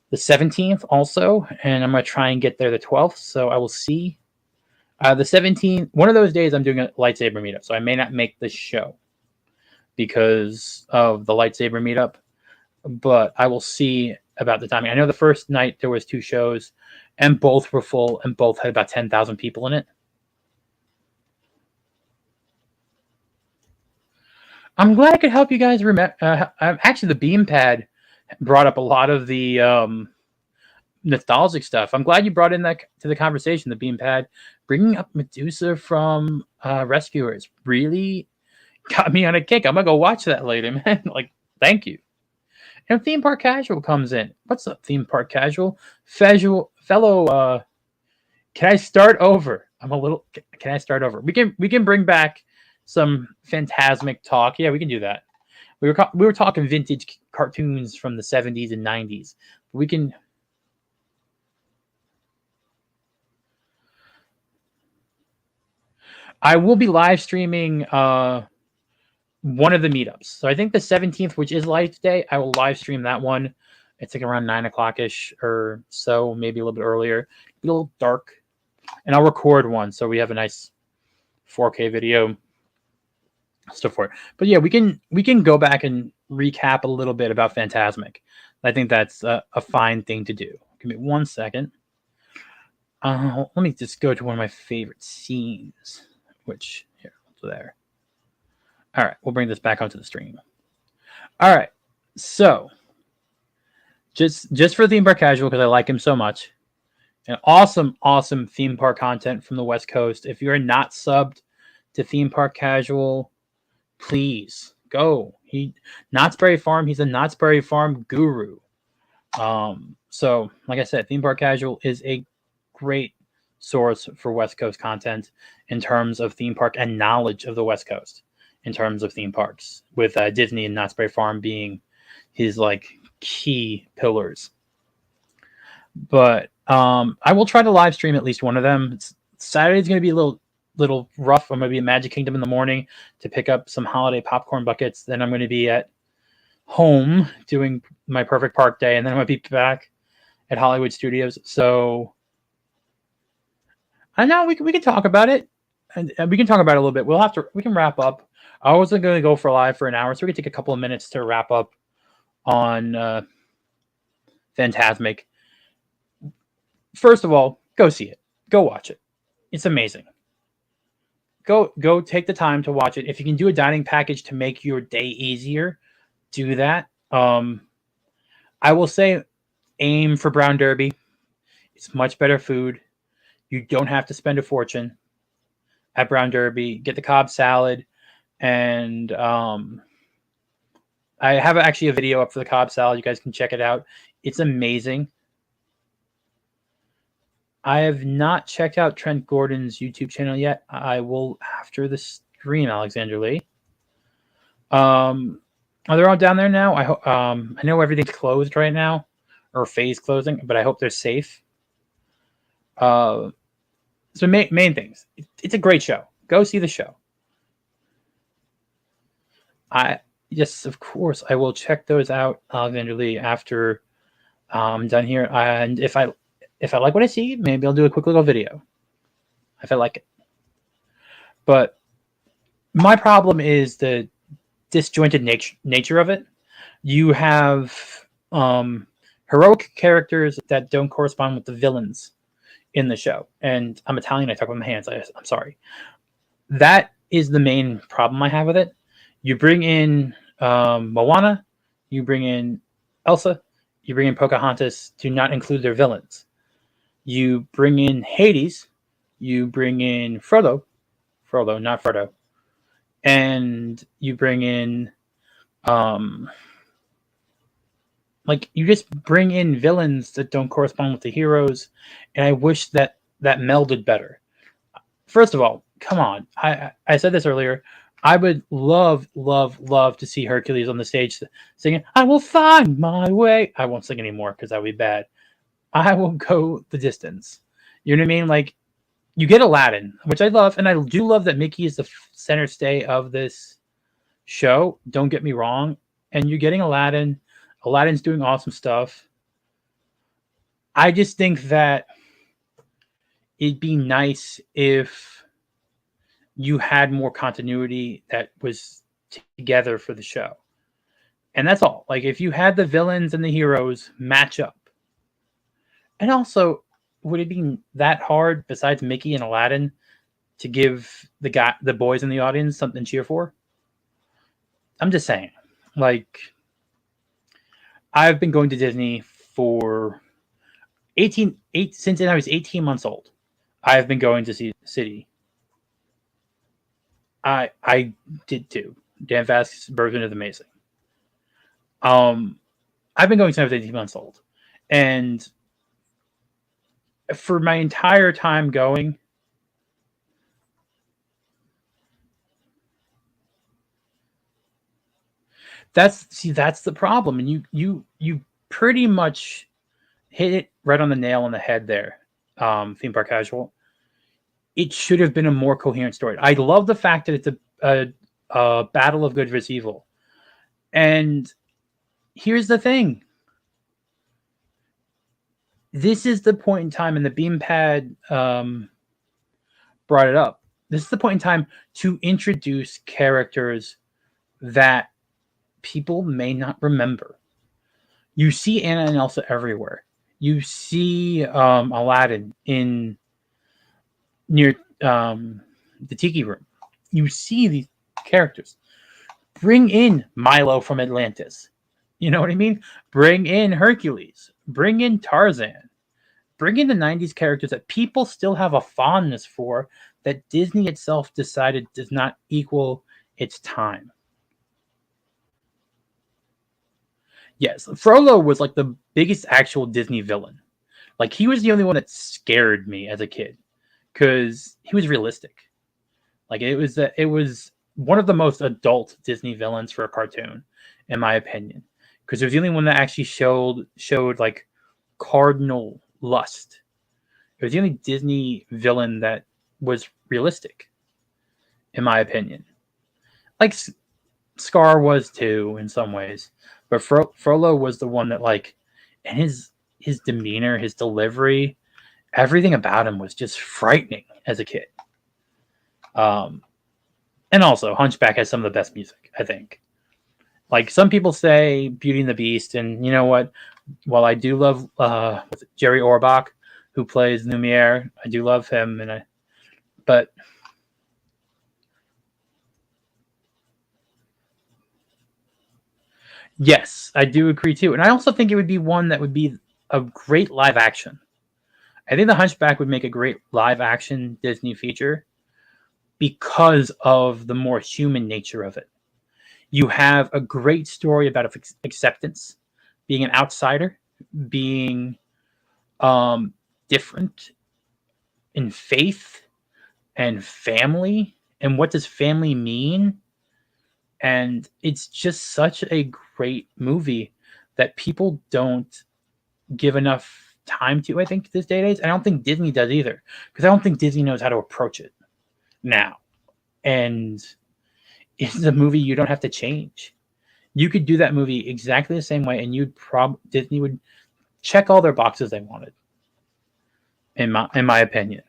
the 17th also, and I'm gonna try and get there the 12th. So I will see. The 17th, one of those days, I'm doing a lightsaber meetup, so I may not make the show because of the lightsaber meetup. But I will see about the timing. I know the first night there was 2 shows, and both were full, and both had about 10,000 people in it. I'm glad I could help you guys remember. Actually, the beam pad brought up a lot of the nostalgic stuff. I'm glad you brought in that to the conversation. The beam pad, bringing up Medusa from Rescuers, really got me on a kick. I'm gonna go watch that later, man. Like, thank you. And Theme Park Casual comes in. What's up, Theme Park Casual? Fellow, can I start over? Can I start over? We can bring back some Fantasmic talk. Yeah, we can do that. We were talking vintage cartoons from the 70s and 90s. We can. I will be live streaming one of the meetups. So I think the 17th, which is Light Day, I will live stream that one. It's like around 9 o'clock ish or so, maybe a little bit earlier. A little dark. And I'll record one so we have a nice 4K video stuff for it. But yeah, we can go back and recap a little bit about Fantasmic. I think that's a fine thing to do. Give me 1 second. Let me just go to one of my favorite scenes, which here, there. All right, we'll bring this back onto the stream. All right, so just for Theme Park Casual, because I like him so much, and awesome theme park content from the West Coast. If you're not subbed to Theme Park Casual, please go. Knott's Berry Farm. He's a Knott's Berry Farm guru. So like I said, Theme Park Casual is a great source for West Coast content in terms of theme park and knowledge of the West Coast in terms of theme parks, with Disney and Knott's Berry Farm being his like key pillars. But I will try to live stream at least one of them. Saturday's going to be a little rough. I'm going to be at Magic Kingdom in the morning to pick up some holiday popcorn buckets. Then I'm going to be at home doing my Perfect Park Day, and then I'm going to be back at Hollywood Studios. So I know we can talk about it, and we can talk about it a little bit. We can wrap up. I wasn't going to go for live for an hour, so we can take a couple of minutes to wrap up on Fantasmic. First of all, go see it. Go watch it. It's amazing. Go take the time to watch it. If you can do a dining package to make your day easier, do that. I will say aim for Brown Derby. It's much better food. You don't have to spend a fortune at Brown Derby. Get the Cobb salad, and I have actually a video up for the Cobb salad. You guys can check it out. It's amazing. I have not checked out Trent Gordon's YouTube channel yet. I will after the stream, Alexander Lee. Are they all down there now? I know everything's closed right now, or phase closing, but I hope they're safe. So main things. It's a great show. Go see the show. Yes, of course, I will check those out, Alexander Lee, after I'm done here. And if I like what I see, maybe I'll do a quick little video if I like it. But my problem is the disjointed nature of it. You have heroic characters that don't correspond with the villains in the show. And I'm Italian. I talk with my hands. I'm sorry. That is the main problem I have with it. You bring in Moana. You bring in Elsa. You bring in Pocahontas. Do not include their villains. You bring in Hades. You bring in Frodo, not Frodo. And you bring in, you just bring in villains that don't correspond with the heroes. And I wish that melded better. First of all, come on. I said this earlier. I would love to see Hercules on the stage singing, "I will find my way." I won't sing anymore because that would be bad. I will go the distance. You know what I mean? Like, you get Aladdin, which I love, and I do love that Mickey is the center stay of this show. Don't get me wrong. And you're getting Aladdin. Aladdin's doing awesome stuff. I just think that it'd be nice if you had more continuity that was together for the show. And that's all. Like, if you had the villains and the heroes match up. And also, would it be that hard, besides Mickey and Aladdin, to give the boys in the audience something to cheer for? I'm just saying. Like, I've been going to Disney for since I was 18 months old. I've been going to see the city. I did too. Dan Vasquez's version is amazing. I've been going since I was 18 months old, and for my entire time going, that's the problem, and you pretty much hit it right on the nail on the head there. Theme park casual. It should have been a more coherent story. I love the fact that it's a battle of good versus evil, and here's the thing. This is the point in time, and the Beampad brought it up. This is the point in time to introduce characters that people may not remember. You see Anna and Elsa everywhere. You see Aladdin near the Tiki Room. You see these characters. Bring in Milo from Atlantis. You know what I mean? Bring in Hercules. Bring in Tarzan. Bring in the 90s characters that people still have a fondness for, that Disney itself decided does not equal its time. Yes, Frollo was like the biggest actual Disney villain. Like, he was the only one that scared me as a kid because he was realistic. Like, it was one of the most adult Disney villains for a cartoon, in my opinion, because it was the only one that actually showed like cardinal lust. It was the only Disney villain that was realistic, in my opinion. Like, Scar was too in some ways, but Frollo was the one that, like, and his demeanor, his delivery, everything about him was just frightening as a kid. And also Hunchback has some of the best music, I think. Like, some people say Beauty and the Beast, and you know what? While I do love Jerry Orbach, who plays Lumiere, I do love him, but yes, I do agree too. And I also think it would be one that would be a great live action. I think The Hunchback would make a great live action Disney feature because of the more human nature of it. You have a great story about acceptance, being an outsider, being different in faith and family, and what does family mean? And it's just such a great movie that people don't give enough time to, I think, this day and age. I don't think Disney does either, because I don't think Disney knows how to approach it now. And it's a movie you don't have to change. You could do that movie exactly the same way, and Disney would check all their boxes they wanted. In my opinion,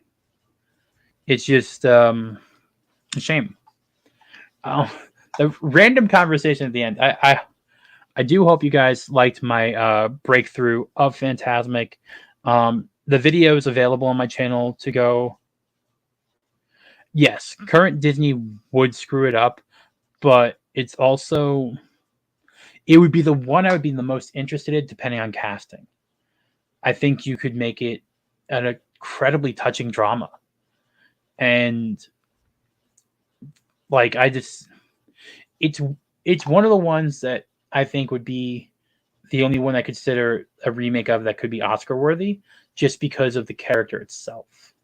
it's just a shame. The random conversation at the end. I do hope you guys liked my breakthrough of Fantasmic. The video is available on my channel to go. Yes, current Disney would screw it up, but it would be the one I would be the most interested in, depending on casting. I think you could make it an incredibly touching drama. And like, it's one of the ones that I think would be the only one I consider a remake of that could be Oscar worthy, just because of the character itself.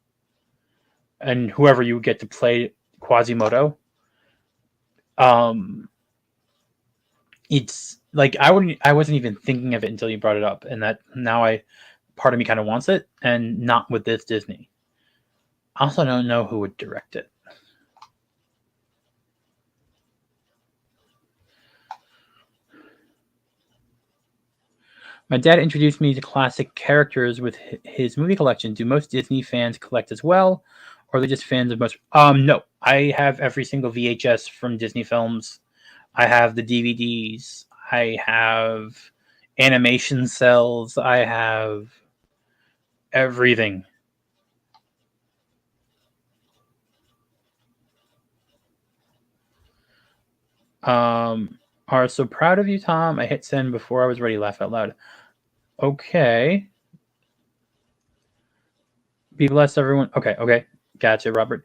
And whoever you get to play Quasimodo, it's like I wasn't even thinking of it until you brought it up, and that now part of me kind of wants it, and not with this Disney. I also don't know who would direct it. My dad introduced me to classic characters with his movie collection. Do most Disney fans collect as well, or are they just fans of most? No, I have every single VHS from Disney films. I have the DVDs. I have animation cells. I have everything. Are so proud of you, Tom. I hit send before I was ready. Laugh out loud. Okay. Be blessed, everyone. Okay. Gotcha, Robert.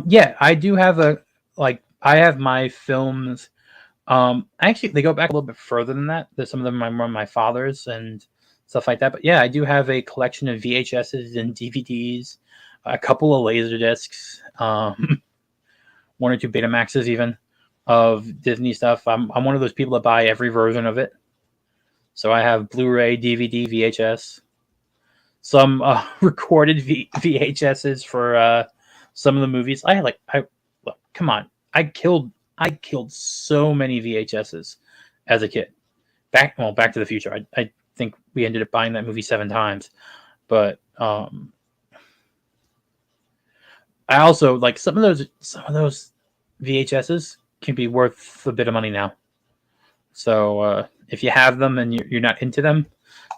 Yeah, I do have I have my films. Actually, they go back a little bit further than that. There's some of them are my father's and stuff like that. But yeah, I do have a collection of VHSs and DVDs, a couple of laser discs, one or two Betamaxes even of Disney stuff. I'm one of those people that buy every version of it. So I have Blu-ray, DVD, VHS, some recorded VHSs for some of the movies. Look, come on, I killed so many VHSs as a kid. Back to the Future. I think we ended up buying that movie 7 times, but I also like some of those VHSs can be worth a bit of money now. So if you have them and you're not into them,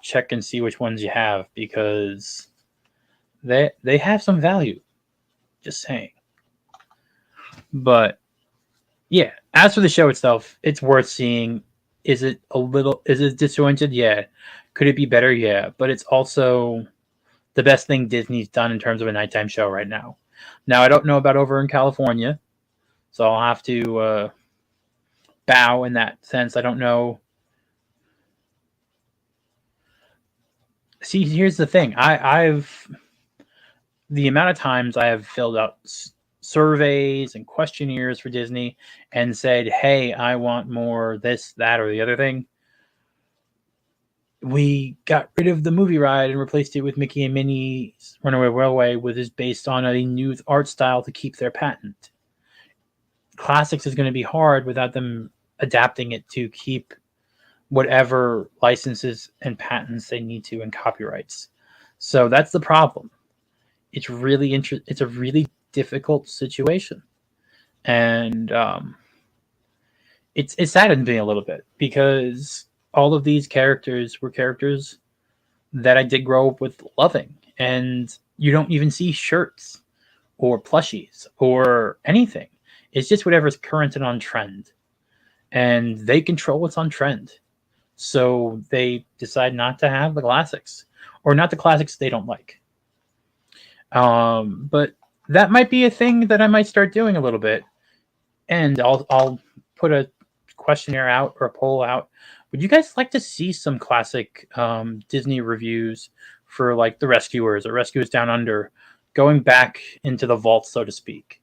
check and see which ones you have, because they have some value. Just saying. But yeah, as for the show itself, it's worth seeing. Is it disjointed? Yeah. Could it be better? Yeah. But it's also the best thing Disney's done in terms of a nighttime show right now. Now, I don't know about over in California, so I'll have to bow in that sense. I don't know. See, here's the thing. I've the amount of times I have filled out surveys and questionnaires for Disney and said, "Hey, I want more this, that, or the other thing." We got rid of the movie ride and replaced it with Mickey and Minnie's Runaway Railway, which is based on a new art style to keep their patent. Classics is going to be hard without them adapting it to keep whatever licenses and patents they need to and copyrights. So that's the problem. It's really it's a really difficult situation, and it saddens me a little bit, because all of these characters were characters that I did grow up with loving, and you don't even see shirts or plushies or anything. It's just whatever's current and on trend, and they control what's on trend. So they decide not to have the classics, or not the classics they don't like. But that might be a thing that I might start doing a little bit, and I'll put a questionnaire out or a poll out. Would you guys like to see some classic Disney reviews for like The Rescuers or Rescuers Down Under, going back into the vault, so to speak?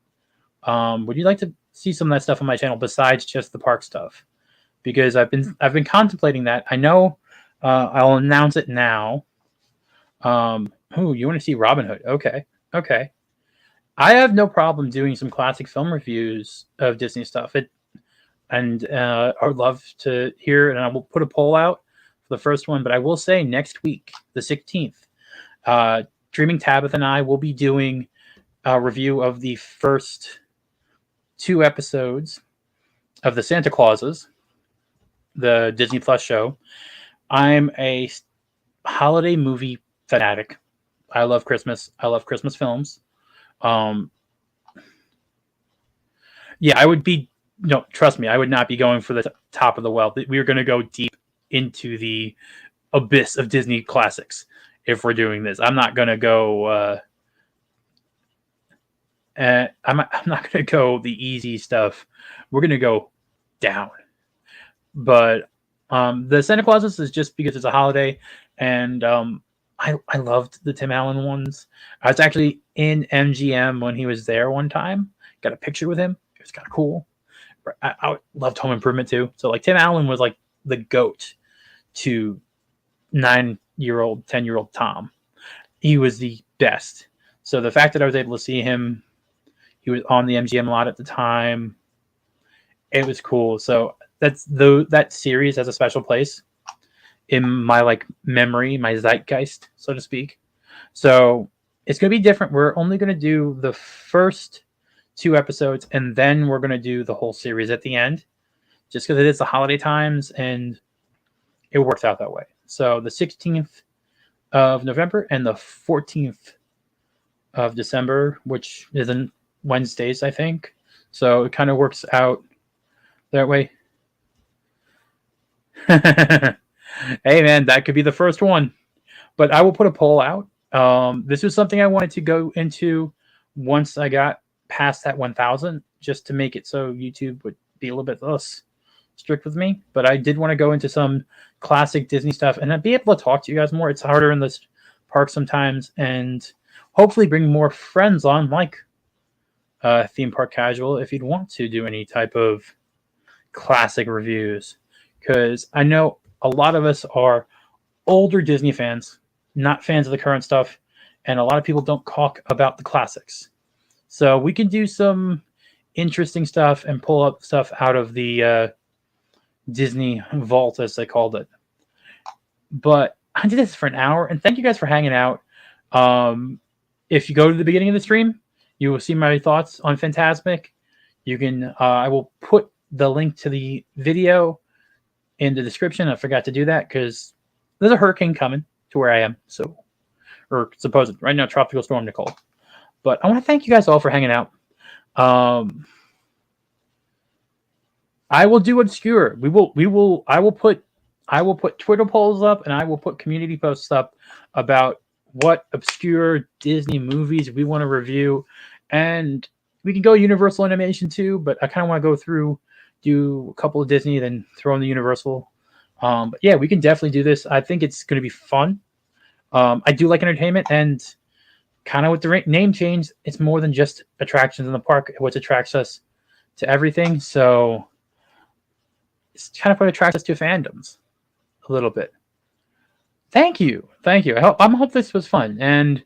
Would you like to see some of that stuff on my channel besides just the park stuff? Because I've been contemplating that. I know I'll announce it now. You want to see Robin Hood? Okay. I have no problem doing some classic film reviews of Disney stuff. I would love to hear, and I will put a poll out for the first one. But I will say next week, the 16th, Dreaming Tabitha and I will be doing a review of the first 2 episodes of the Santa Clauses, the Disney Plus show. I'm a holiday movie fanatic. I love Christmas. I love Christmas films. Yeah, I would be. No, trust me, I would not be going for the top of the well. We are going to go deep into the abyss of Disney classics if we're doing this. I'm not going to go. I'm not going to go the easy stuff. We're going to go down. But the Santa Clauses is just because it's a holiday, and I loved the Tim Allen ones. I was actually in MGM when he was there one time. Got a picture with him. It was kind of cool. I loved Home Improvement too. So like Tim Allen was like the goat to 9 8-year-old, 10-year-old Tom. He was the best. So the fact that I was able to see him, he was on the MGM a lot at the time. It was cool. So that series has a special place in my like memory, my zeitgeist, so to speak. So it's gonna be different. We're only gonna do the first 2 episodes, and then we're gonna do the whole series at the end, just because it is the holiday times and it works out that way. So the 16th of November and the 14th of December, which is in Wednesdays, I think. So it kind of works out that way. Hey man, that could be the first one. But I will put a poll out. This was something I wanted to go into once I got past that 1,000, just to make it so YouTube would be a little bit less strict with me. But I did want to go into some classic Disney stuff and I'd be able to talk to you guys more. It's harder in this park sometimes, and hopefully bring more friends on, like Theme Park Casual, if you'd want to do any type of classic reviews. Because I know a lot of us are older Disney fans, not fans of the current stuff, and a lot of people don't talk about the classics. So we can do some interesting stuff and pull up stuff out of the Disney vault, as they called it. But I did this for an hour, and thank you guys for hanging out. If you go to the beginning of the stream, you will see my thoughts on Fantasmic. You can, I will put the link to the video in the description. I forgot to do that because there's a hurricane coming to where I am. So, or supposed right now, tropical storm Nicole. But I want to thank you guys all for hanging out. I will do obscure. I will put Twitter polls up, and I will put community posts up about what obscure Disney movies we want to review. And we can go Universal Animation too, but I kind of want to go through, do a couple of Disney, then throw in the Universal. But yeah, we can definitely do this. I think it's going to be fun. I do like entertainment, and kind of with the name change, it's more than just attractions in the park, which attracts us to everything. So it's kind of what attracts us to fandoms a little bit. Thank you. I hope this was fun, and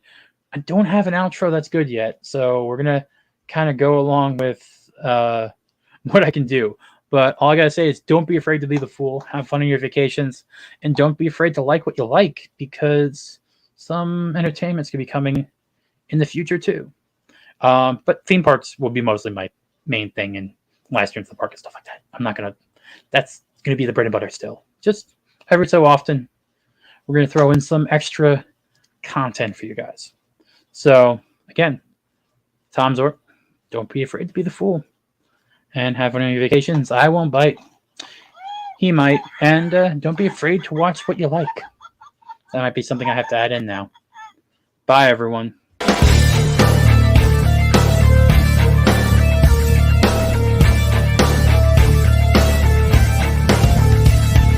I don't have an outro that's good yet, so we're gonna kind of go along with what I can do. But all I gotta say is, don't be afraid to be the fool. Have fun on your vacations, and don't be afraid to like what you like, because some entertainment's gonna be coming in the future too. But theme parks will be mostly my main thing, and live streams the park and stuff like that. I'm not gonna. That's gonna be the bread and butter still. Just every so often, we're gonna throw in some extra content for you guys. So again, Tom Zort, don't be afraid to be the fool, and have one of your vacations. I won't bite. He might, and don't be afraid to watch what you like. That might be something I have to add in now. Bye, everyone.